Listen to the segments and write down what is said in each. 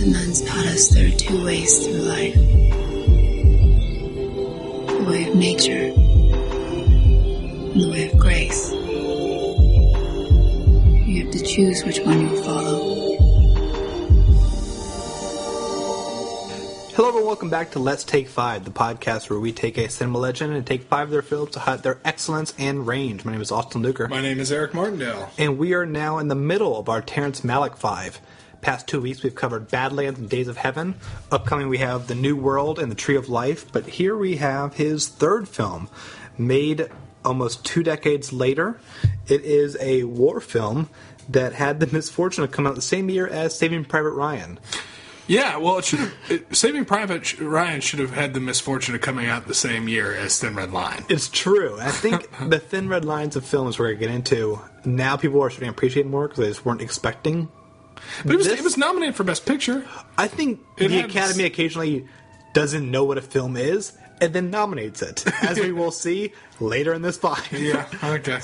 nuns taught us there are two ways through life. The way of nature and the way of grace. You have to choose which one you'll follow. Hello everyone, welcome back to Let's Take 5, the podcast where we take a cinema legend and take 5 of their films to highlight their excellence and range. My name is Austin Luker. My name is Eric Martindale. And we are now in the middle of our Terrence Malick 5. Past 2 weeks we've covered Badlands and Days of Heaven. Upcoming we have The New World and The Tree of Life. But here we have his third film, made almost 2 decades later. It is a war film that had the misfortune of coming out the same year as Saving Private Ryan. Yeah, well, Saving Private Ryan should have had the misfortune of coming out the same year as Thin Red Line. It's true. I think the Thin Red Lines of films we're going to get into, now people are starting to appreciate more because they just weren't expecting. But it was nominated for Best Picture. I think the Academy occasionally doesn't know what a film is and then nominates it, as we will see later in this 5. Yeah, okay.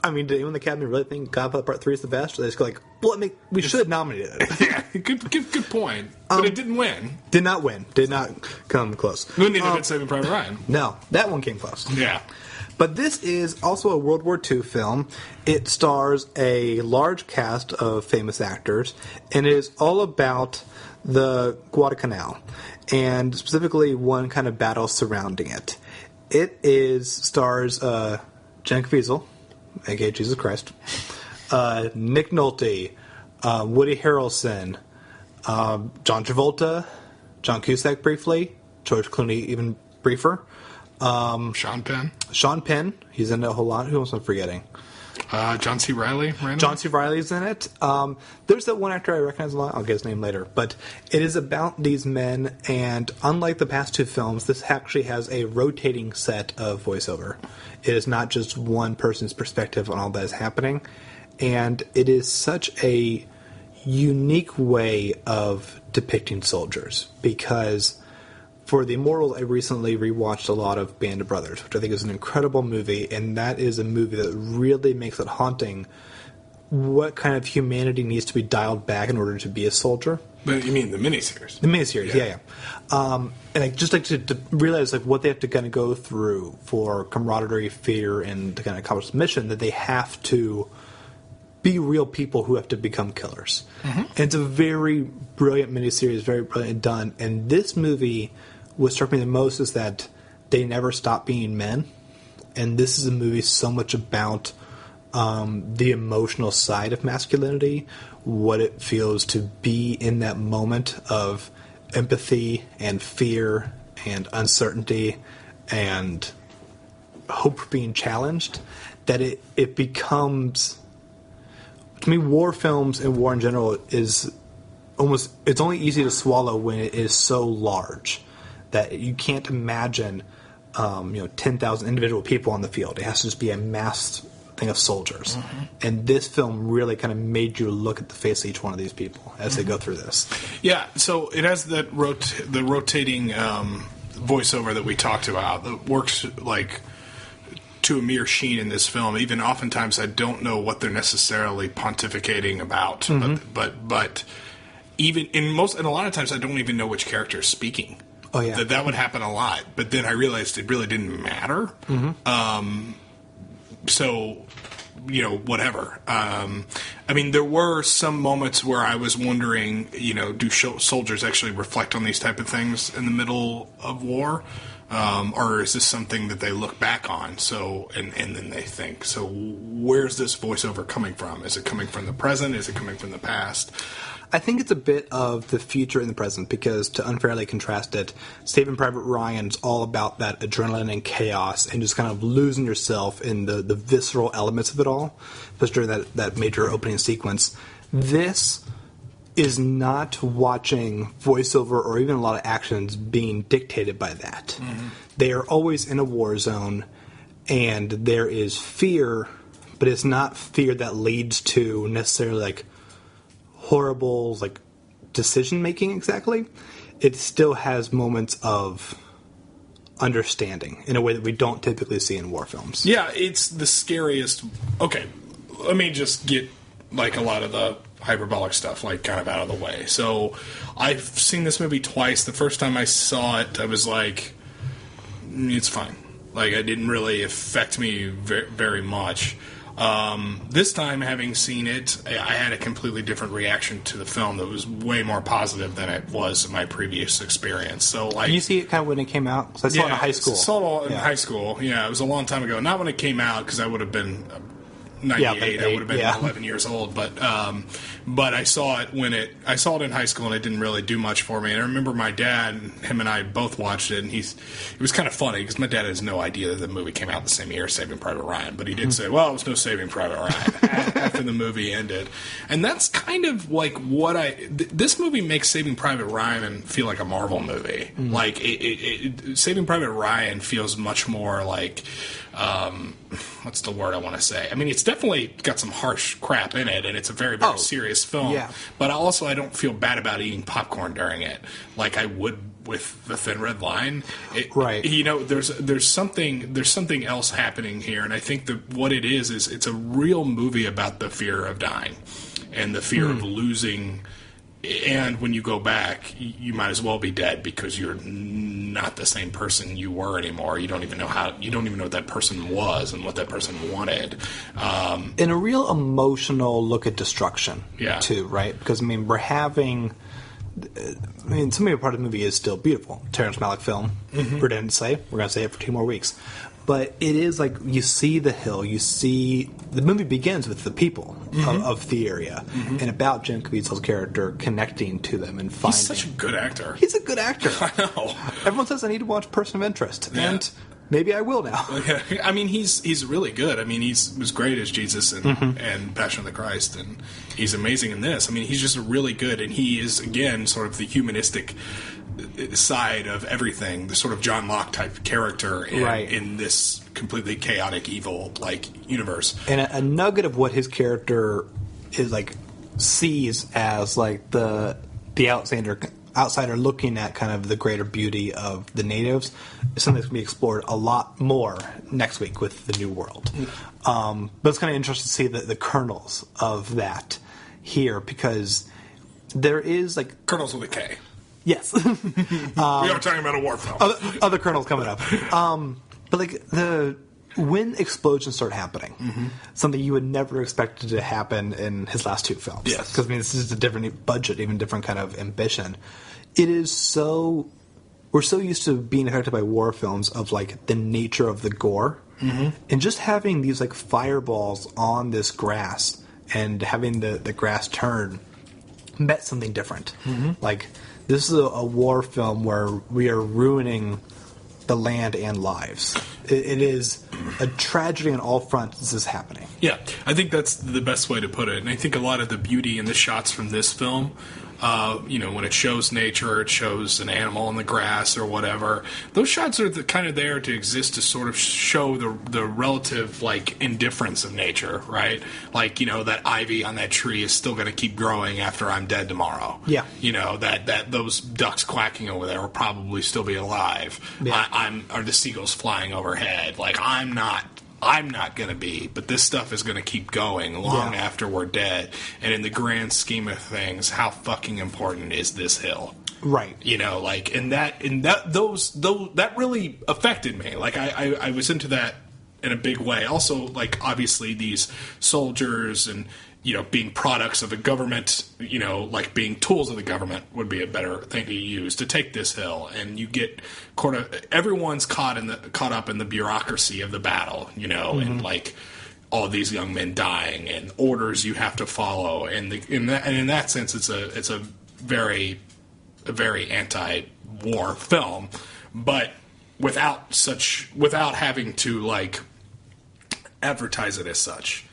I mean, did anyone in the Academy really think Godfather Part 3 is the best? Or they just go like, well, we should nominate it. Yeah, good point. But it didn't win. Did not win. Did not come close. We neither did Saving Private Ryan. No, that one came close. Yeah. But this is also a World War II film. It stars a large cast of famous actors, and it is all about the Guadalcanal, and specifically one kind of battle surrounding it. It stars Jen Caviezel, a.k.a. Jesus Christ, Nick Nolte, Woody Harrelson, John Travolta, John Cusack briefly, George Clooney even briefer. Sean Penn. Sean Penn, he's in it a whole lot. Who else am I forgetting? John C. Reilly. John C. Reilly's in it. There's that one actor I recognize a lot. I'll get his name later. But it is about these men, and unlike the past 2 films, this actually has a rotating set of voiceover. It is not just one person's perspective on all that is happening. And it is such a unique way of depicting soldiers, because for the Immortals, I recently rewatched a lot of Band of Brothers, which I think is an incredible movie, and that is a movie that really makes it haunting what kind of humanity needs to be dialed back in order to be a soldier. But you mean the miniseries? The miniseries, yeah. And I just like to realize like what they have to kind of go through for camaraderie, fear, and to kind of accomplish the mission, that they have to be real people who have to become killers. Mm-hmm. And it's a very brilliant miniseries, very brilliant done, and this movie, what struck me the most is that they never stop being men. And this is a movie so much about the emotional side of masculinity, what it feels to be in that moment of empathy and fear and uncertainty and hope for being challenged, that it becomes... To me, war films and war in general is almost... It's only easy to swallow when it is so large that you can't imagine 10,000 individual people on the field. It has to just be a mass thing of soldiers. Mm-hmm. And this film really kind of made you look at the face of each one of these people as they go through this. Yeah, so it has that the rotating voiceover that we talked about that works like to a mere sheen in this film. Even oftentimes I don't know what they're necessarily pontificating about, mm-hmm. but even in a lot of times I don't even know which character is speaking. Oh yeah, that would happen a lot. But then I realized it really didn't matter. Mm-hmm. So, whatever. I mean, there were some moments where I was wondering, do soldiers actually reflect on these type of things in the middle of war? Or is this something that they look back on? So, and then they think, so where's this voiceover coming from? Is it coming from the present? Is it coming from the past? I think it's a bit of the future and the present, because to unfairly contrast it, Saving Private Ryan's all about that adrenaline and chaos and just kind of losing yourself in the visceral elements of it all, especially during that major opening sequence. This is not watching voiceover or even a lot of actions being dictated by that. Mm-hmm. They are always in a war zone, and there is fear, but it's not fear that leads to necessarily like horrible like decision making exactly. It still has moments of understanding in a way that we don't typically see in war films. Yeah, it's the scariest. Okay, let me just get like a lot of the hyperbolic stuff, like, kind of out of the way. So I've seen this movie twice. The first time I saw it, I was like, it's fine. Like, it didn't really affect me very much. This time, having seen it, I had a completely different reaction to the film that was way more positive than it was in my previous experience. So, like, Did you see it kind of when it came out? Because I saw it in high school. I saw it in high school. Yeah, it was a long time ago. Not when it came out, because I would have been 98. I would have been 11 years old. But I saw it I saw it in high school, and it didn't really do much for me. And I remember my dad, him and I both watched it, and it was kind of funny because my dad has no idea that the movie came out the same year as Saving Private Ryan. But he did say, well, it was no Saving Private Ryan after the movie ended. And that's kind of like what this movie makes Saving Private Ryan feel like a Marvel movie. Like, Saving Private Ryan feels much more like, what's the word I want to say? I mean, it's definitely got some harsh crap in it, and it's a very, very serious film. Yeah. But I don't feel bad about eating popcorn during it, like I would with The Thin Red Line. Right. You know, there's something else happening here, and I think that what it is it's a real movie about the fear of dying and the fear of losing. And when you go back, you might as well be dead because you're not the same person you were anymore. You don't even know what that person was and what that person wanted. And a real emotional look at destruction, too, right? Because, I mean, some of the part of the movie is still beautiful. Terrence Malick film, we're going to say it for 2 more weeks. But it is like you see the hill, the movie begins with the people of the area and about Jim Caviezel's character connecting to them and finding. He's such a good actor. He's a good actor. I know. Everyone says I need to watch Person of Interest, and maybe I will now. I mean, he's really good. I mean, was great as Jesus and Passion of the Christ, and he's amazing in this. I mean, he's just really good, and he is, again, sort of the humanistic side of everything, the sort of John Locke type character in this completely chaotic, evil universe. And a nugget of what his character is sees as the outsider looking at kind of the greater beauty of the natives is something that's going to be explored a lot more next week with The New World. But it's kind of interesting to see the kernels of that here, because there is kernels with a K. Yes. We are talking about a war film. Other kernels coming up. But when explosions start happening, something you would never expect to happen in his last 2 films. Yes. Because, I mean, this is a different budget, even different kind of ambition. It is so... We're so used to being affected by war films of, the nature of the gore. And just having these, fireballs on this grass and having the grass turn meant something different. This is a war film where we are ruining the land and lives. It is a tragedy on all fronts this is happening. Yeah, I think that's the best way to put it. And I think a lot of the beauty in the shots from this film, when it shows nature, it shows an animal in the grass or whatever, those shots are kind of there to exist to sort of show the relative, indifference of nature, right? That ivy on that tree is still going to keep growing after I'm dead tomorrow. Yeah. That those ducks quacking over there will probably still be alive. Yeah. Are the seagulls flying overhead? I'm not going to be, but this stuff is going to keep going long after we're dead. And in the grand scheme of things, how fucking important is this hill? Right. That really affected me. I was into that in a big way. Also, obviously these soldiers and, being products of the government, being tools of the government would be a better thing to use to take this hill. And you get everyone's caught up in the bureaucracy of the battle, and all these young men dying and orders you have to follow. And in that sense, it's a very anti-war film, but without having to advertise it as such.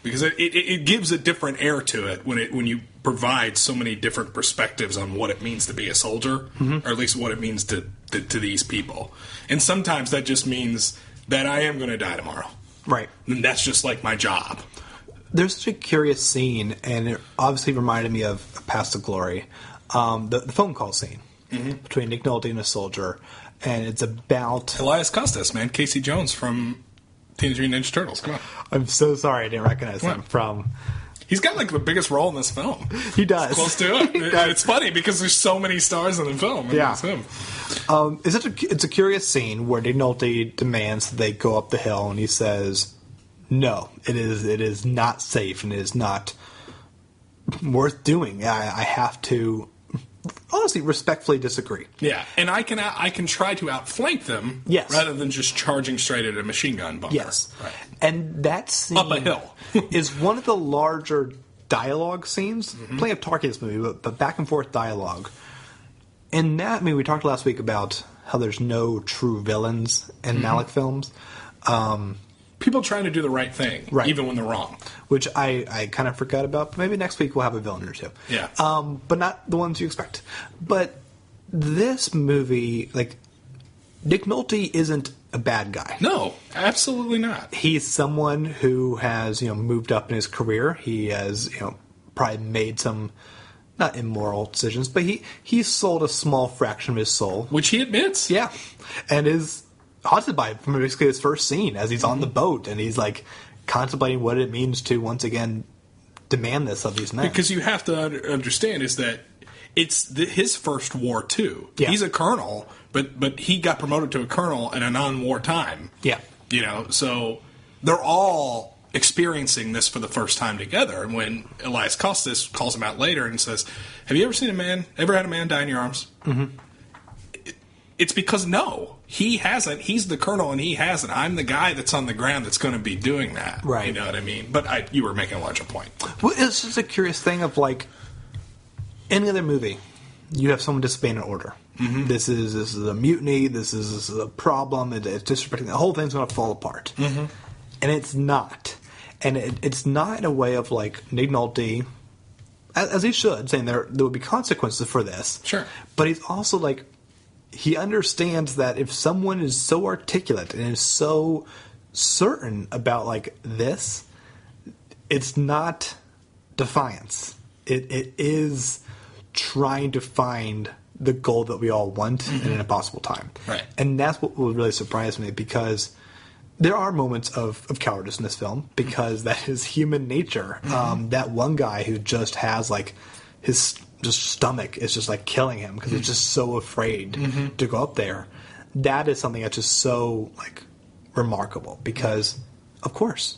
Because it gives a different air to it when you provide so many different perspectives on what it means to be a soldier, or at least what it means to these people. And sometimes that just means that I am going to die tomorrow. Right. And that's just my job. There's such a curious scene, and it obviously reminded me of Past the Glory, the phone call scene between Nick Nolte and a soldier, and it's about... Elias Costas, man. Casey Jones from... Teenage Mutant Ninja Turtles, come on. I'm so sorry I didn't recognize him from... He's got like the biggest role in this film. He does. Close to it. It's funny because there's so many stars in the film. And Yeah. it's him. It's a curious scene where McNulty demands that they go up the hill, and he says, "No, it is not safe, and it is not worth doing. I have to, honestly, respectfully disagree." Yeah, and I can try to outflank them, Yes. rather than just charging straight at a machine gun bunker. Yes, right. and that scene Up a hill. is one of the larger dialogue scenes. Plenty of talking in this movie, but back and forth dialogue. And that, we talked last week about how there's no true villains in Malick films. People trying to do the right thing, Right. even when they're wrong. Which I kind of forgot about. But maybe next week we'll have a villain or two. Yeah. But not the ones you expect. But this movie, like, Nick Nolte isn't a bad guy. No, absolutely not. He's someone who has, moved up in his career. He has, probably made some, not immoral decisions, but he sold a small fraction of his soul. Which he admits. Yeah. And is haunted by it from basically his first scene as he's on the boat and he's like contemplating what it means to once again demand this of these men. Because you have to understand is that it's his first war too. Yeah. He's a colonel, but he got promoted to a colonel in a non-war time. Yeah. So they're all experiencing this for the first time together. And when Elias Costas calls him out later and says, "Have you ever had a man die in your arms?" Mm-hmm. It's because no, he hasn't. He's the colonel and he hasn't. I'm the guy that's on the ground that's going to be doing that. Right. You know what I mean? But you were making a larger point. Well, it's just a curious thing of like any other movie, you have someone disobeying an order. Mm-hmm. This is a mutiny. This is a problem. It's disrespecting. The whole thing's going to fall apart. Mm-hmm. And it's not. And it's not in a way of like Nick Nolte, as he should, saying there would be consequences for this. Sure. But he's also like, he understands that if someone is so articulate and is so certain about like this, it's not defiance. It is trying to find the goal that we all want in an impossible time. Right. And that's what will really surprise me, because there are moments of cowardice in this film, because that is human nature. That one guy who just has like his just stomach is just like killing him because he's just so afraid to go up there. That is something that's just so like remarkable, because of course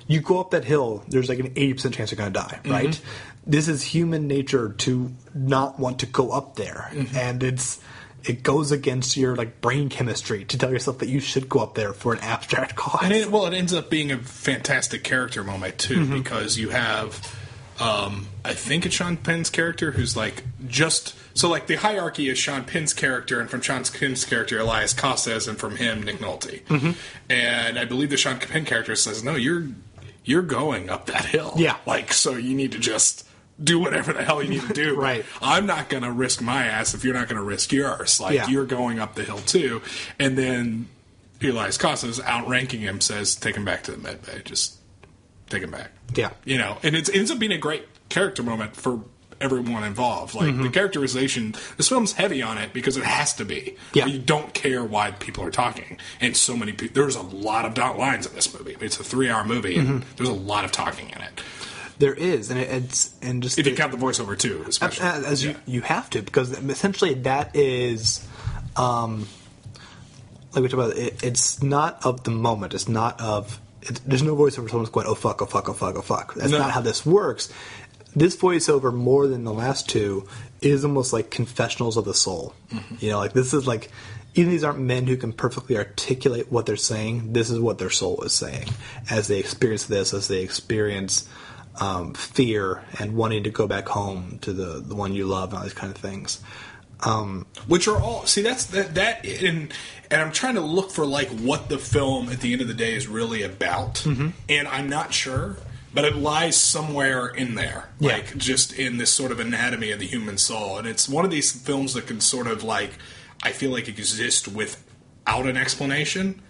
you go up that hill, there's like an 80% chance you're going to die, right? This is human nature to not want to go up there, and it goes against your like brain chemistry to tell yourself that you should go up there for an abstract cause. And it ends up being a fantastic character moment too, because you have, I think it's Sean Penn's character who's like so like the hierarchy is Sean Penn's character, and from Sean Penn's character Elias Costas, and from him Nick Nolte. And I believe the Sean Penn character says, "No, you're going up that hill. Yeah, like so you need to just do whatever the hell you need to do. Right. I'm not going to risk my ass if you're not going to risk yours. Like you're going up the hill too." And then Elias Costas, outranking him, says, "Take him back to the med bay. Just take him back." Yeah. And it ends up being a great character moment for everyone involved. Like the characterization, this film's heavy on it because it has to be. Yeah. You don't care why people are talking. And so many people, there's a lot of lines in this movie. It's a 3-hour movie, and there's a lot of talking in it. There is, and just if you count the voiceover too, especially as you have to, because essentially that is, like we talked about, it's not of the moment. It's not of. There's no voiceover. Someone's going, "Oh fuck, oh fuck, oh fuck, oh fuck." That's not how this works. This voiceover, more than the last two, is almost like confessionals of the soul. Like this is like, even these aren't men who can perfectly articulate what they're saying. This is what their soul is saying as they experience this, as they experience fear and wanting to go back home to the one you love and all these kind of things. Which are all and I'm trying to look for like what the film at the end of the day is really about, and I'm not sure, but it lies somewhere in there, like just in this sort of anatomy of the human soul. And it's one of these films that can sort of like, I feel like, exist without an explanation.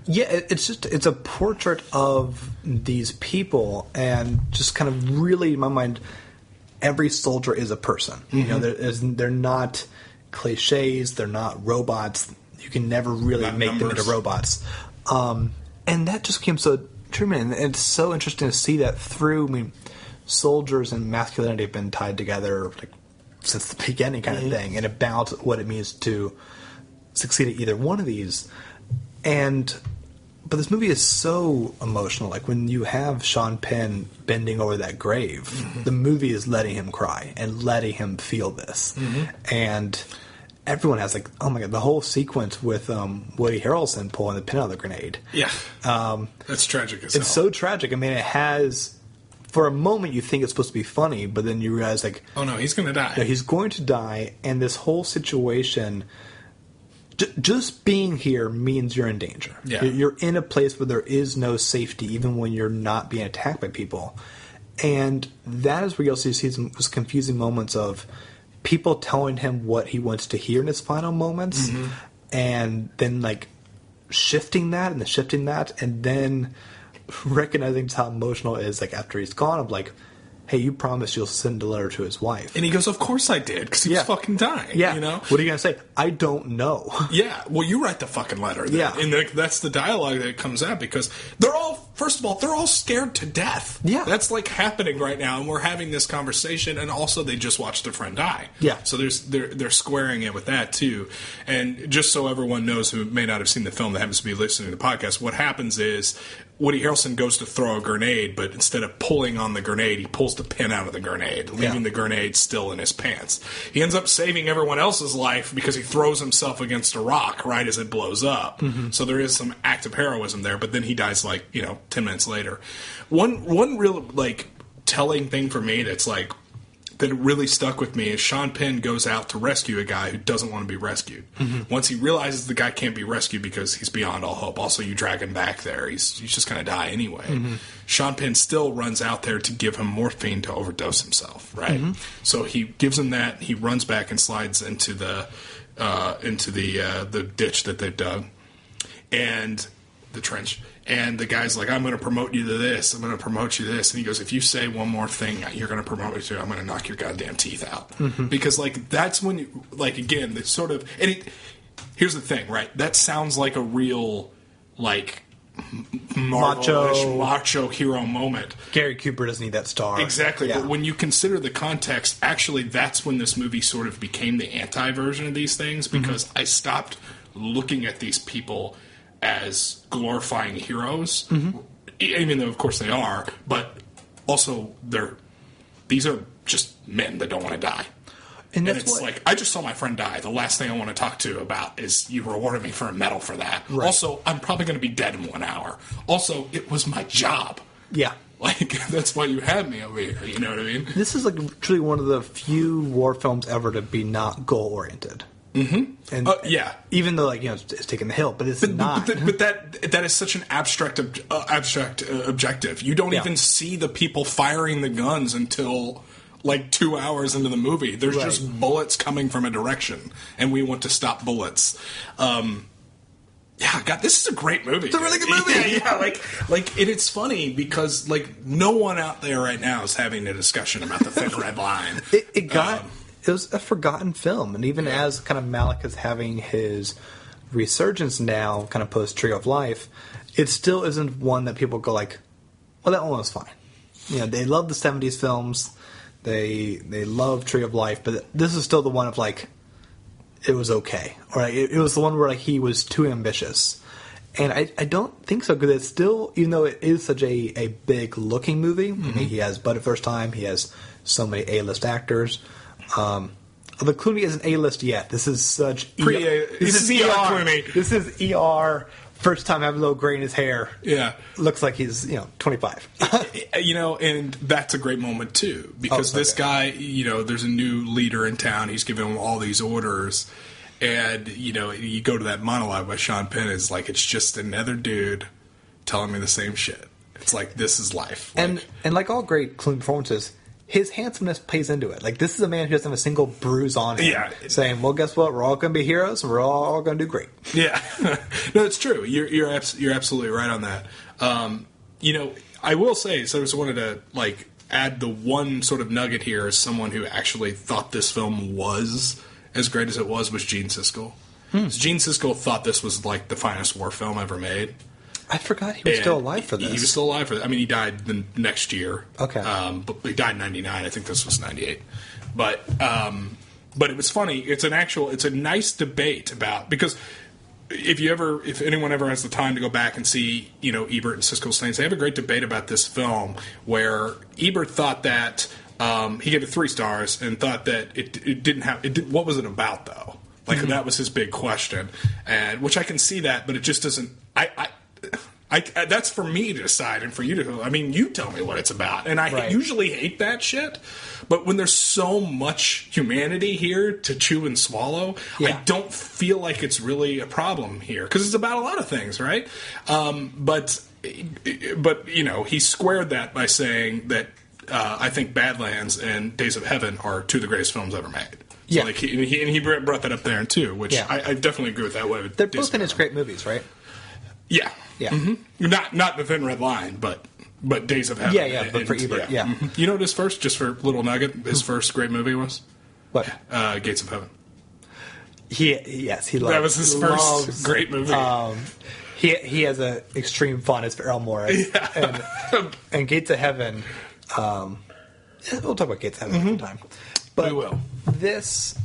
Yeah, it's a portrait of these people, and just kind of really, in my mind, every soldier is a person. They're not cliches. They're not robots. You can never really Not make them numbers. into robots. And that just became so true, man. And it's so interesting to see that through. I mean, soldiers and masculinity have been tied together like since the beginning, kind of thing, and about what it means to succeed at either one of these. But this movie is so emotional. Like when you have Sean Penn bending over that grave, the movie is letting him cry and letting him feel this. And everyone has like, oh my god, the whole sequence with Woody Harrelson pulling the pin out of the grenade. Yeah, that's tragic as It's so tragic. I mean, it has. For a moment, you think it's supposed to be funny, but then you realize, like, oh no, he's going to die. Yeah, he's going to die, and this whole situation, just being here means you're in danger. Yeah. You're in a place where there is no safety, even when you're not being attacked by people. And that is where you'll see those confusing moments of people telling him what he wants to hear in his final moments, and then, like, shifting that, and then recognizing how emotional it is, like, after he's gone, of like, hey, you promised you'll send a letter to his wife. And he goes, of course I did, because he was fucking dying. Yeah. You know? What are you going to say? I don't know. Yeah. Well, you write the fucking letter then. Yeah. And that's the dialogue that comes out, because first of all, they're all scared to death. Yeah. That's, like, happening right now, and we're having this conversation, and also they just watched their friend die. Yeah. So they're squaring it with that, too. And just so everyone knows who may not have seen the film that happens to be listening to the podcast, what happens is Woody Harrelson goes to throw a grenade, but instead of pulling on the grenade, he pulls the pin out of the grenade, leaving the grenade still in his pants. He ends up saving everyone else's life because he throws himself against a rock right as it blows up. So there is some act of heroism there, but then he dies, like, 10 minutes later. One real, like, telling thing for me that's, like, that really stuck with me is Sean Penn goes out to rescue a guy who doesn't want to be rescued. Once he realizes the guy can't be rescued because he's beyond all hope. Also, you drag him back there, he's just going to die anyway. Sean Penn still runs out there to give him morphine to overdose himself, right? So he gives him that. He runs back and slides into the ditch that they've dug, and the trench. And the guy's like, I'm going to promote you to this. I'm going to promote you to this. And he goes, if you say one more thing you're going to promote me to, I'm going to knock your goddamn teeth out. Because, like, that's when you, like, again, this sort of, and here's the thing, right? That sounds like a real, like, macho hero moment. Gary Cooper doesn't need that star. Exactly. Yeah. But when you consider the context, actually, that's when this movie sort of became the anti-version of these things, because I stopped looking at these people as glorifying heroes, even though of course they are, but also these are just men that don't want to die. And it's like, I just saw my friend die. The last thing I want to talk to about is you rewarded me for a medal for that. Right. Also, I'm probably going to be dead in 1 hour. Also, it was my job. Yeah. Like, that's why you had me over here. You know what I mean? This is, like, truly one of the few war films ever to be not goal-oriented. And even though, like, it's taking the hill, but it's not. But that is such an abstract objective. You don't even see the people firing the guns until, like, 2 hours into the movie. There's just bullets coming from a direction, and we want to stop bullets. Yeah, God, this is a great movie. It's a really good movie. Like, it's funny because, like, no one out there right now is having a discussion about the Thin Red Line. It was a forgotten film, and even as kind of Malick is having his resurgence now, kind of post Tree of Life, it still isn't one that people go like, well, that one was fine. They love the 70s films, they love Tree of Life, but this is still the one of, like, it was okay. Or it was the one where, like, he was too ambitious. And I don't think so, because it's still, even though it is such a big-looking movie, I mean, he has Bud at First Time, he has so many A-list actors. Although Clooney isn't A-list yet. This is such This is ER Clooney. This is ER. First time having a little gray in his hair. Yeah, looks like he's 25. And that's a great moment too, because this guy, there's a new leader in town. He's giving him all these orders, and you go to that monologue by Sean Penn. It's like, it's just another dude telling me the same shit. It's like, this is life. And like all great Clooney performances, his handsomeness plays into it. Like, this is a man who doesn't have a single bruise on him. Yeah. Saying, well, guess what? We're all going to be heroes, and we're all going to do great. Yeah. No, it's true. You're absolutely right on that. I will say, so I just wanted to, like, add the one sort of nugget here as someone who actually thought this film was as great as it was Gene Siskel. Gene Siskel thought this was, like, the finest war film ever made. I forgot he was still alive for this. He was still alive for that. I mean, he died the next year. Okay. But he died in 99. I think this was 98. But it was funny. It's a nice debate about, because if anyone ever has the time to go back and see, Ebert and Siskel Slanes, they have a great debate about this film where Ebert thought that he gave it 3 stars and thought that it didn't have what was it about though? Like that was his big question, and which I can see that, but it just doesn't. I that's for me to decide, and for you to. I mean, you tell me what it's about, and I usually hate that shit. But when there's so much humanity here to chew and swallow, I don't feel like it's really a problem here because it's about a lot of things, right? But he squared that by saying that I think Badlands and Days of Heaven are 2 of the greatest films ever made. So he brought that up there too, which I definitely agree with that way. They're both in his great movies, right? Yeah. Yeah. Mm-hmm. Not The Thin Red Line, but Days of Heaven. Yeah, but for Ebert, yeah. Mm-hmm. You know what his first, just for little nugget, his first great movie was? What? Gates of Heaven. He that was his first great movie. He has an extreme fondness for Errol Morris. Yeah. And Gates of Heaven, we'll talk about Gates of Heaven sometime. But we will. This...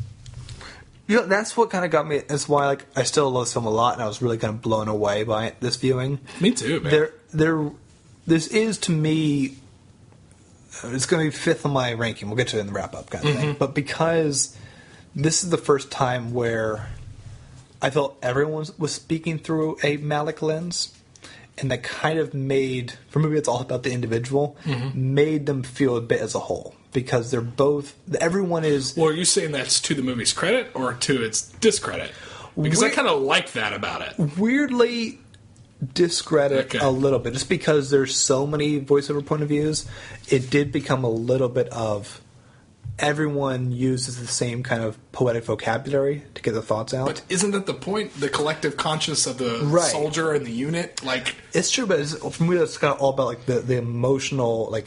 that's what kind of got me. That's why, I still love this film a lot, and I was really kind of blown away by it this viewing. Me too, man. This is to me. It's going to be 5th on my ranking. We'll get to it in the wrap up kind of thing. But because this is the first time where I felt everyone was speaking through a Malick lens, and that kind of made, for a movie that's all about the individual, made them feel a bit as a whole. Because they're both... Everyone is... Well, are you saying that's to the movie's credit or to its discredit? Because I kind of like that about it. Weirdly discredit a little bit. Just because there's so many voiceover point of views, it did become a little bit of... Everyone uses the same kind of poetic vocabulary to get their thoughts out. But isn't that the point? The collective conscience of the soldier and the unit? It's true, but for me, that's kind of all about the emotional...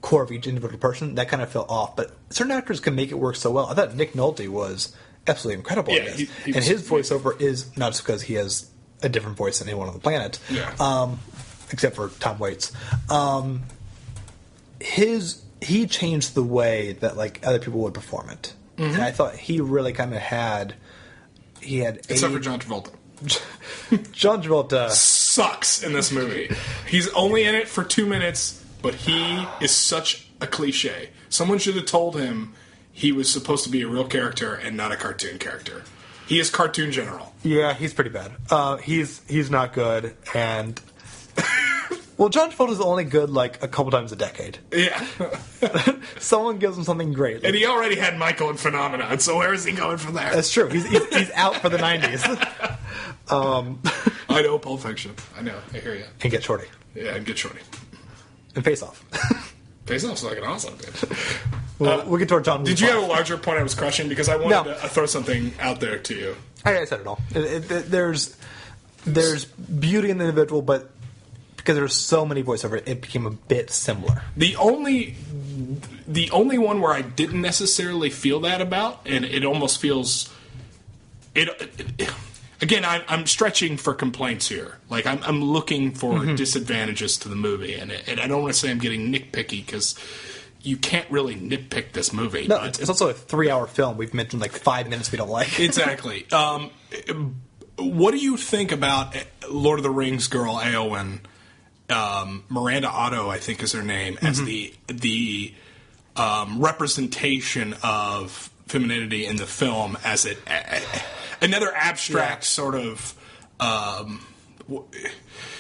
core of each individual person, that kind of fell off. But certain actors can make it work so well. I thought Nick Nolte was absolutely incredible in this. And his voiceover is not just because he has a different voice than anyone on the planet, except for Tom Waits. He changed the way that other people would perform it. And I thought he really kind of had... Except for John Travolta. John Travolta... sucks in this movie. He's only in it for 2 minutes... But he is such a cliche. Someone should have told him he was supposed to be a real character and not a cartoon character. He is cartoon general. Yeah, he's pretty bad. He's not good, and well, John Travolta's only good a couple times a decade. Yeah, someone gives him something great, and he already had Michael and Phenomenon. So where is he going from there? That's true. He's out for the 90s. I know Pulp Fiction. I know. I hear you. And Get Shorty. Yeah, and Get Shorty. And Face Off. Face Off's fucking awesome, dude. We'll get to our John. Did you have a larger point I was crushing? Because I wanted to throw something out there to you. I said it all. There's beauty in the individual, but because there's so many voiceover, it became a bit similar. The only one where I didn't necessarily feel that about, and it almost feels... Again, I'm stretching for complaints here. I'm looking for disadvantages to the movie, and I don't want to say I'm getting nitpicky because you can't really nitpick this movie. No, it's also a 3-hour film. We've mentioned 5 minutes we don't like. Exactly. What do you think about Lord of the Rings girl Eowyn? Miranda Otto, I think, is her name, as the representation of femininity in the film as another abstract sort of...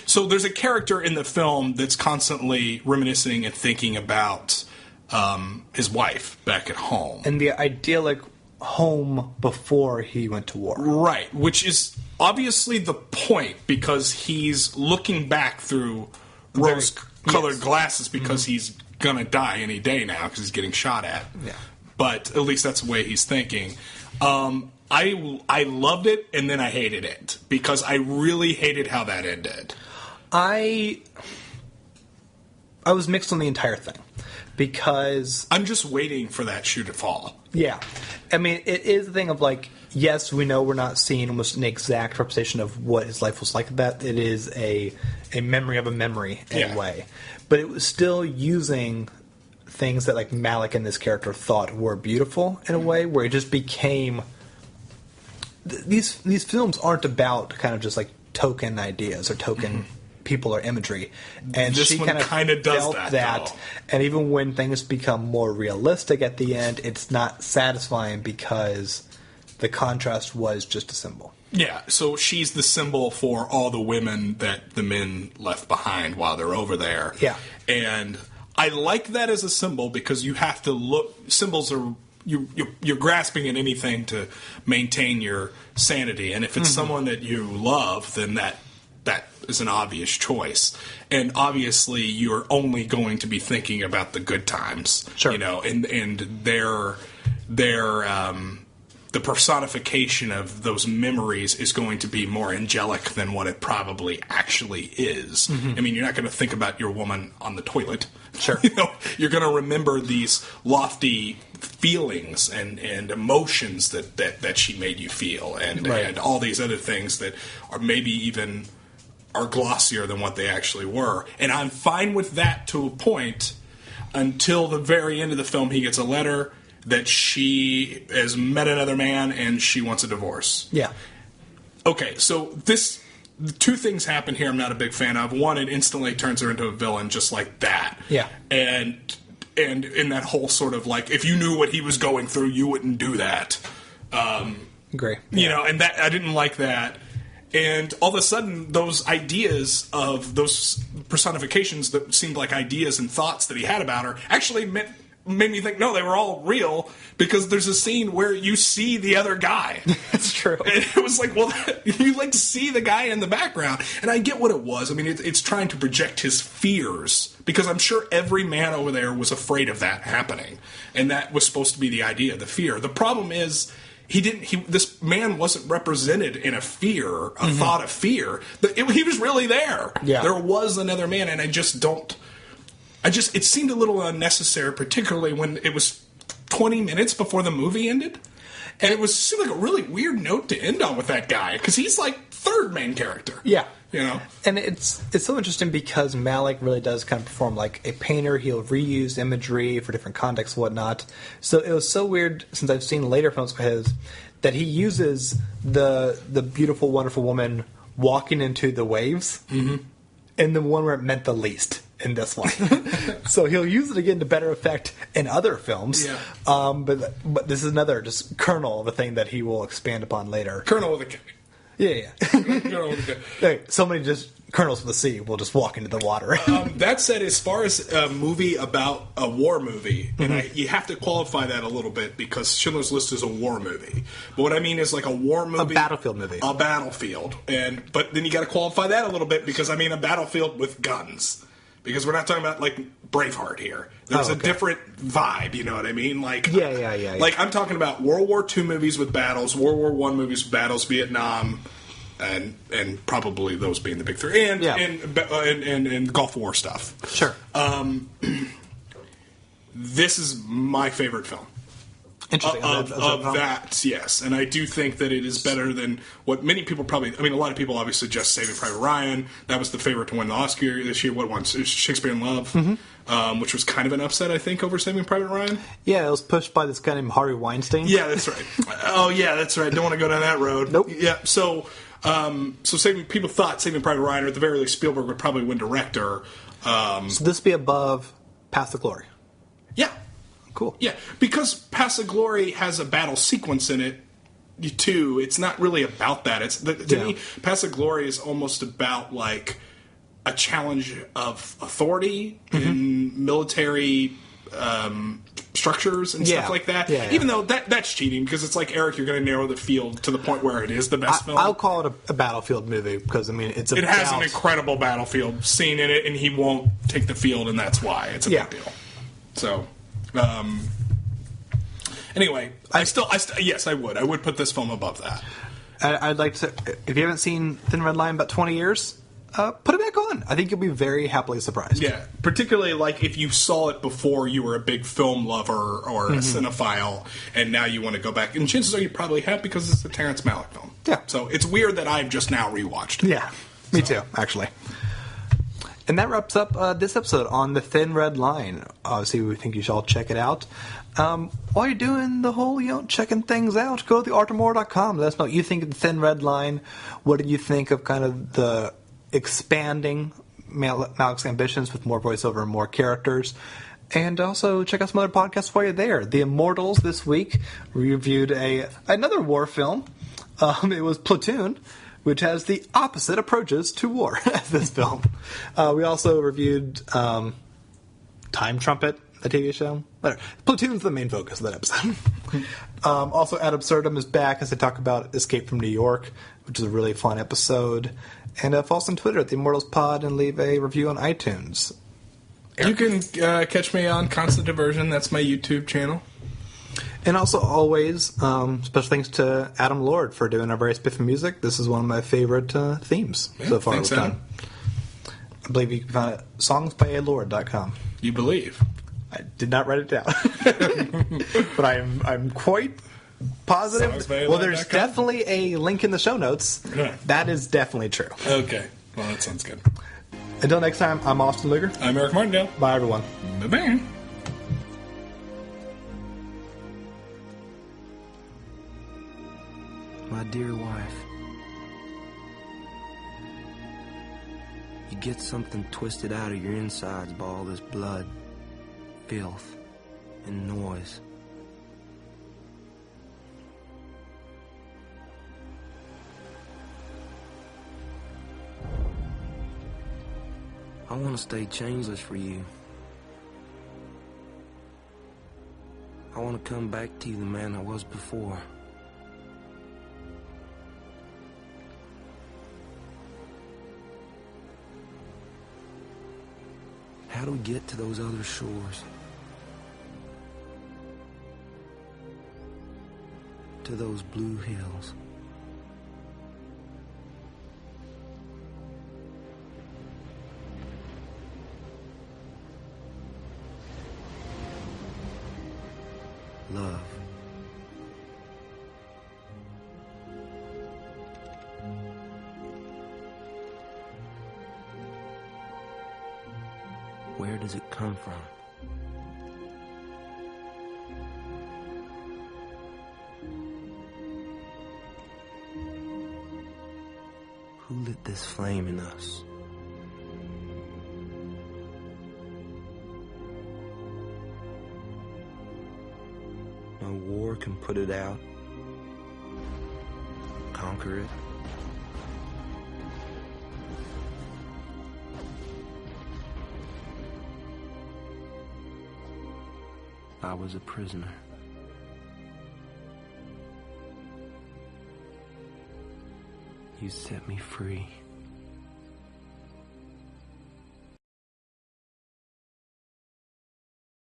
so there's a character in the film that's constantly reminiscing and thinking about his wife back at home. And the idyllic home before he went to war. Right, which is obviously the point, because he's looking back through rose-colored glasses because he's going to die any day now because he's getting shot at. Yeah. But at least that's the way he's thinking. I loved it, and then I hated it, because I really hated how that ended. I was mixed on the entire thing, because... I'm just waiting for that shoe to fall. Yeah. I mean, it is the thing of, yes, we know we're not seeing almost an exact representation of what his life was like. That it is a memory of a memory in a way, but it was still using things that like Malick and this character thought were beautiful in a way, where it just became. These films aren't about kind of just like token ideas or token people or imagery, and this she one kind of does felt that. And even when things become more realistic at the end, it's not satisfying because the contrast was just a symbol. Yeah, so she's the symbol for all the women that the men left behind while they're over there. Yeah. And I like that as a symbol because you have to look. Symbols are you're grasping at anything to maintain your sanity, and if it's someone that you love, then that is an obvious choice. And obviously, you're only going to be thinking about the good times, sure. You know, and their the personification of those memories is going to be more angelic than what it probably actually is. I mean, you're not going to think about your woman on the toilet. Sure. You know, you're going to remember these lofty feelings and emotions that she made you feel, and all these other things that are maybe even are glossier than what they actually were. And I'm fine with that to a point until the very end of the film. He gets a letter that she has met another man and she wants a divorce. Yeah. Okay, so two things happen here I'm not a big fan of. One, it instantly turns her into a villain just like that. Yeah. And in that whole sort of like, if you knew what he was going through, you wouldn't do that. Agree. You know, and that I didn't like that. And all of a sudden, those ideas of those personifications that seemed like ideas and thoughts that he had about her actually made me think, no, they were all real, because there's a scene where you see the other guy. That's true. And it was like, well, you like see the guy in the background. And I get what it was. I mean, it's trying to project his fears, because I'm sure every man over there was afraid of that happening. And that was supposed to be the idea, the fear. The problem is, this man wasn't represented in a fear, a thought of fear. He was really there. Yeah. There was another man, and it seemed a little unnecessary, particularly when it was 20 minutes before the movie ended. And it seemed like a really weird note to end on with that guy, because he's like third main character. Yeah. You know? And it's so interesting because Malick really does kind of perform like a painter. He'll reuse imagery for different contexts and whatnot. So it was so weird, since I've seen later films of his, that he uses the beautiful, wonderful woman walking into the waves in the one where it meant the least. In this one. So he'll use it again to better effect in other films. Yeah. But this is another just kernel of a thing that he will expand upon later. Kernel with a K. Yeah. Kernel with a K. Hey, so many just kernels of the sea will just walk into the water. That said, as far as a movie about a war movie, and you have to qualify that a little bit, because Schindler's List is a war movie. But what I mean is like a war movie. A battlefield movie. A battlefield. But then you got to qualify that a little bit, because I mean a battlefield with guns. Because we're not talking about, like, Braveheart here. There's a different vibe, you know what I mean? Like, Yeah. Like, I'm talking about World War II movies with battles, World War I movies with battles, Vietnam, and probably those being the big three, and Gulf War stuff. Sure. This is my favorite film. Interesting. Of that, yes. And I do think that it is better than what many people probably... I mean, a lot of people obviously just Saving Private Ryan. That was the favorite to win the Oscar this year. What one? Shakespeare in Love, which was kind of an upset, I think, over Saving Private Ryan. Yeah, it was pushed by this guy named Harvey Weinstein. Yeah, that's right. Oh, yeah, that's right. Don't want to go down that road. Nope. Yeah, so people thought Saving Private Ryan, or at the very least Spielberg, would probably win director. So this would be above Path to Glory. Yeah. Cool. Yeah, because Paths of Glory has a battle sequence in it, too. It's not really about that. To me, Paths of Glory is almost about, like, a challenge of authority in military structures and stuff like that. Yeah. Even though that's cheating, because it's like, Eric, you're going to narrow the field to the point where it is the best film. I'll call it a battlefield movie, because, I mean, it has an incredible battlefield scene in it, and he won't take the field, and that's why. It's a big deal. So... anyway, yes, I would. I would put this film above that. I'd like to. If you haven't seen Thin Red Line in about 20 years, put it back on. I think you'll be very happily surprised. Yeah, particularly like if you saw it before you were a big film lover or a cinephile, and now you want to go back. And chances are you probably have because it's a Terrence Malick film. Yeah. So it's weird that I've just now rewatched it. Yeah, me too, actually. And that wraps up this episode on The Thin Red Line. Obviously, we think you should all check it out. While you're doing the whole, checking things out, go to theartofmore.com. Let us know what you think of The Thin Red Line. What did you think of kind of the expanding Malick's ambitions with more voiceover and more characters? And also check out some other podcasts while you're there. The Immortals this week reviewed another war film. It was Platoon, which has the opposite approaches to war as this film. We also reviewed Time Trumpet, the TV show. Whatever. Platoon's the main focus of that episode. Also, Ad Absurdum is back as they talk about Escape from New York, which is a really fun episode. And follow us on Twitter at The Immortals Pod and leave a review on iTunes. Eric. You can catch me on Constant Diversion. That's my YouTube channel. And also, always, special thanks to Adam Lord for doing our very spiffy music. This is one of my favorite themes so far. Thanks, Adam. I believe you can find it at songsbyalord.com. You believe? I did not write it down. But I'm quite positive. Well, there's definitely a link in the show notes. Yeah. That is definitely true. Okay. Well, that sounds good. Until next time, I'm Austin Luger. I'm Eric Martindale. Bye, everyone. Bye-bye. My dear wife, you get something twisted out of your insides by all this blood, filth, and noise. I want to stay changeless for you. I want to come back to you the man I was before. How do we get to those other shores? To those blue hills? Love. Where does it come from? Who lit this flame in us? No war can put it out, conquer it. I was a prisoner. You set me free.